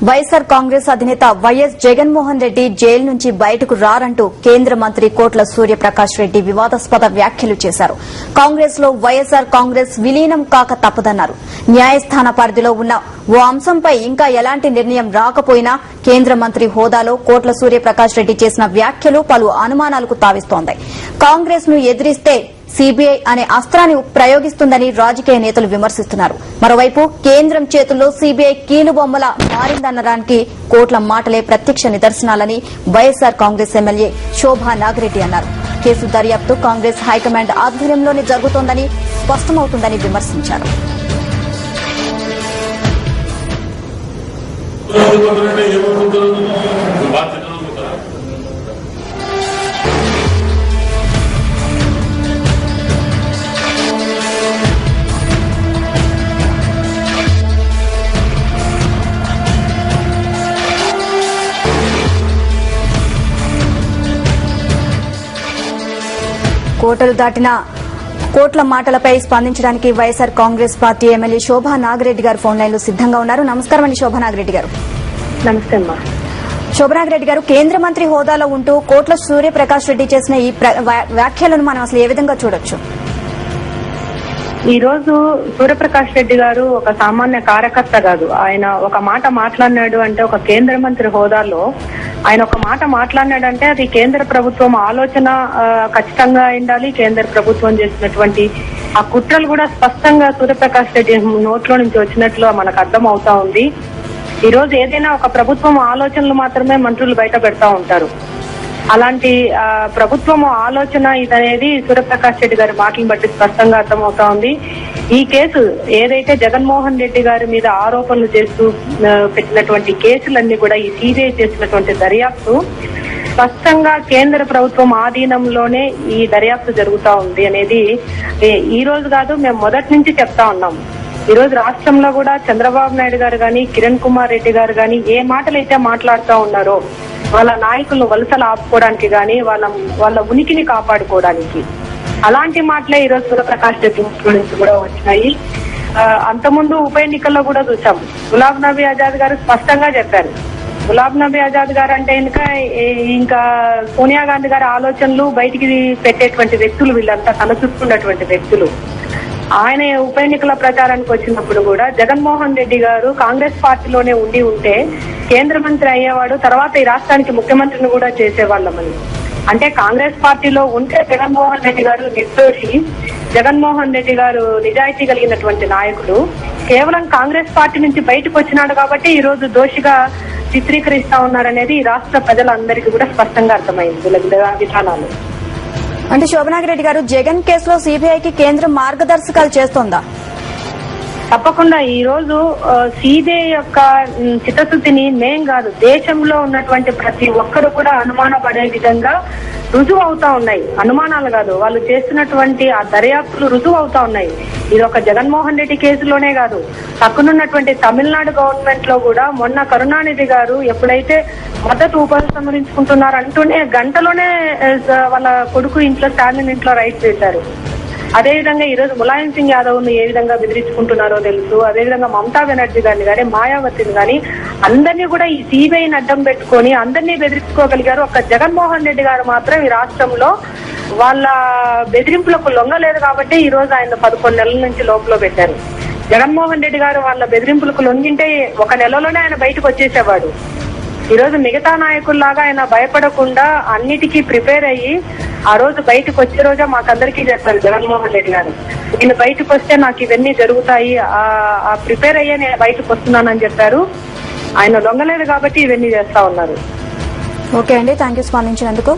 వైఎస్సార్ కాంగ్రెస్ అధినేత YS Jaganmohan Reddy jail నుంచి బయటకు రారంటూ కేంద్ర మంత్రి కోట్ల సూర్యప్రకాష్ రెడ్డి వివాదాస్పద వ్యాఖ్యలు చేశారు. కాంగ్రెస్ లో వైఎస్సార్ కాంగ్రెస్ విలీనం కాక తప్పదన్నారు. న్యాయస్థాన పరిధిలో ఉన్న ఓ అంశంపై ఇంకా ఎలాంటి నిర్ణయం రాకపోయినా కేంద్ర మంత్రి హోదాలో కోట్ల సూర్యప్రకాష్ రెడ్డి చేసిన వ్యాఖ్యలు పలు అనుమానాలకు తావిస్తోంది. కాంగ్రెస్ ను ఎదిరిస్తే సీబీఐ అనే అస్త్రాన్ని ప్రయోగిస్తుందని రాజకీయ నేతలు విమర్శిస్తున్నారు. మరోవైపు కేంద్రం చేతుల్లో సీబీఐ కీలుబొమ్మలా మారిందనడానికి కోట్ల మాటలే ప్రత్యక్ష నిదర్శనాలని వైఎస్సార్ కాంగ్రెస్ ఎమ్మెల్యే శోభా నాగిరెడ్డి అన్నారు. కేసు దర్యాప్తు కాంగ్రెస్ హైకమాండ్ ఆధ్వర్యంలోనే జరుగుతోందని స్పష్టమవుతుందని విమర్శించారు. కోటలు దాటిన కోట్ల మాటలపై స్పందించడానికి వైఎస్సార్ కాంగ్రెస్ పార్టీ ఎమ్మెల్యే శోభా నాగిరెడ్డి గారు ఫోన్ లైన్ లో సిద్దంగా ఉన్నారు. నమస్కారం అండి శోభా నాగిరెడ్డి గారు. నమస్తే అమ్మా. శోభా నాగిరెడ్డి గారు, కేంద్ర మంత్రి హోదాలో ఉంటూ కోట్ల సూర్యప్రకాష్ రెడ్డి చేసిన ఈ వ్యాఖ్యలను మనం అసలు ఏ విధంగా చూడొచ్చు? ఈ రోజు సూర్యప్రకాష్ రెడ్డి గారు ఒక సామాన్య కార్యకర్త కాదు. ఆయన ఒక మాట మాట్లాడినాడు అంటే, ఒక కేంద్ర మంత్రి హోదాలో ఆయన ఒక మాట మాట్లాడినాడంటే అది కేంద్ర ప్రభుత్వం ఆలోచన ఖచ్చితంగా ఉండాలి. కేంద్ర ప్రభుత్వం చేసినటువంటి ఆ కుట్రలు కూడా స్పష్టంగా సూర్యప్రకాష్ రెడ్డి నోట్లో నుంచి వచ్చినట్లు మనకు అర్థం అవుతా ఉంది. ఈ రోజు ఏదైనా ఒక ప్రభుత్వం ఆలోచనలు మాత్రమే మంత్రులు బయట పెడతా ఉంటారు. అలాంటి ప్రభుత్వం ఆలోచన ఇదనేది సూర్యప్రకాష్ రెడ్డి గారి మాటలను బట్టి స్పష్టంగా అర్థమవుతా ఉంది. ఈ కేసు ఏదైతే జగన్మోహన్ రెడ్డి గారి మీద ఆరోపణలు చేస్తూ పెట్టినటువంటి కేసులన్నీ కూడా ఈ సీబీఐ చేసినటువంటి దర్యాప్తు స్పష్టంగా కేంద్ర ప్రభుత్వం ఆధీనంలోనే ఈ దర్యాప్తు జరుగుతా ఉంది అనేది ఈ రోజు కాదు, మేము మొదటి నుంచి చెప్తా ఉన్నాం. ఈ రోజు రాష్ట్రంలో కూడా చంద్రబాబు నాయుడు గారు గాని, కిరణ్ కుమార్ రెడ్డి గారు గాని ఏ మాటలైతే మాట్లాడుతూ ఉన్నారో వాళ్ళ నాయకులను వలసలు ఆపుకోవడానికి గాని, వాళ్ళ ఉనికిని కాపాడుకోవడానికి అలాంటి మాటలే ఈ రోజు సూర్యప్రకాష్ రెడ్డి నుంచి కూడా వచ్చినాయి. అంతకుముందు ఉప ఎన్నికల్లో కూడా చూసాం. గులాబ్ నబీ ఆజాద్ గారు స్పష్టంగా చెప్పారు. గులాబ్ నబీ ఆజాద్ గారు అంటే ఇంకా సోనియా గాంధీ గారి ఆలోచనలు బయటికి పెట్టేటువంటి వ్యక్తులు, వీళ్ళంతా తల చుట్టుకున్నటువంటి వ్యక్తులు. ఆయన ఉప ఎన్నికల ప్రచారానికి వచ్చినప్పుడు కూడా జగన్మోహన్ రెడ్డి గారు కాంగ్రెస్ పార్టీలోనే ఉంటే కేంద్ర మంత్రి అయ్యేవాడు, తర్వాత ఈ రాష్ట్రానికి ముఖ్యమంత్రిని కూడా చేసేవాళ్ళమని. అంటే కాంగ్రెస్ పార్టీలో ఉంటే జగన్మోహన్ రెడ్డి గారు నిర్దోషి, జగన్మోహన్ రెడ్డి గారు నిజాయితీ కలిగినటువంటి నాయకుడు. కేవలం కాంగ్రెస్ పార్టీ నుంచి బయటకు వచ్చినాడు కాబట్టి ఈ రోజు దోషిగా చిత్రీకరిస్తా ఉన్నారనేది ఈ రాష్ట్ర ప్రజలందరికీ కూడా స్పష్టంగా అర్థమైంది విధానాలు. అంటే శోభనాగిరెడ్డి గారు, జగన్ కేసులో సీబీఐకి కేంద్రం మార్గదర్శకాలు చేస్తోందా? తప్పకుండా. ఈ రోజు సీబీఐ యొక్క చిత్తశుద్ధిని మేం కాదు, దేశంలో ఉన్నటువంటి ప్రతి ఒక్కరు కూడా అనుమానపడే విధంగా రుజువు అవుతా ఉన్నాయి. అనుమానాలు కాదు, వాళ్ళు చేస్తున్నటువంటి ఆ దర్యాప్తులు రుజువు అవుతా ఉన్నాయి. ఇది ఒక జగన్మోహన్ రెడ్డి కేసులోనే కాదు, పక్కనున్నటువంటి తమిళనాడు గవర్నమెంట్ లో కూడా మొన్న కరుణానిధి గారు ఎప్పుడైతే మద్దతు ఉపసంహరించుకుంటున్నారు అంటూనే గంటలోనే వాళ్ళ కొడుకు ఇంట్లో, స్టాలిన్ ఇంట్లో రైట్ చేశారు. అదేవిధంగా ఈ రోజు ములాయం సింగ్ యాదవ్ ను ఏ విధంగా బెదిరించుకుంటున్నారో తెలుసు. అదేవిధంగా మమతా బెనర్జీ గారిని కానీ, మాయావతిని కానీ అందరినీ కూడా ఈ సీబీఐని అడ్డం పెట్టుకొని అందరినీ బెదిరించుకోగలిగారు. ఒక్క జగన్మోహన్ రెడ్డి గారు మాత్రం ఈ రాష్ట్రంలో వాళ్ళ బెదిరింపులకు లొంగలేదు కాబట్టి ఈ రోజు ఆయన 11 నెలల నుంచి లోపల పెట్టారు. జగన్మోహన్ రెడ్డి గారు వాళ్ళ బెదిరింపులకు లొంగింటే 1 నెలలోనే ఆయన బయటకు వచ్చేసేవాడు. ఈ రోజు మిగతా నాయకుల్లాగా ఆయన భయపడకుండా అన్నిటికీ ప్రిపేర్ అయ్యి ఆ రోజు బయటకు వచ్చే రోజే మాకందరికీ చెప్పారు జగన్మోహన్ రెడ్డి గారు, నేను బయటకు వస్తే నాకు ఇవన్నీ జరుగుతాయి, ఆ ప్రిపేర్ అయ్యే నేను బయటకు వస్తున్నానని చెప్పారు. ఆయన లొంగలేదు కాబట్టి ఇవన్నీ చేస్తా ఉన్నారు. ఓకే అండి, థ్యాంక్ యూ స్పందించినందుకు.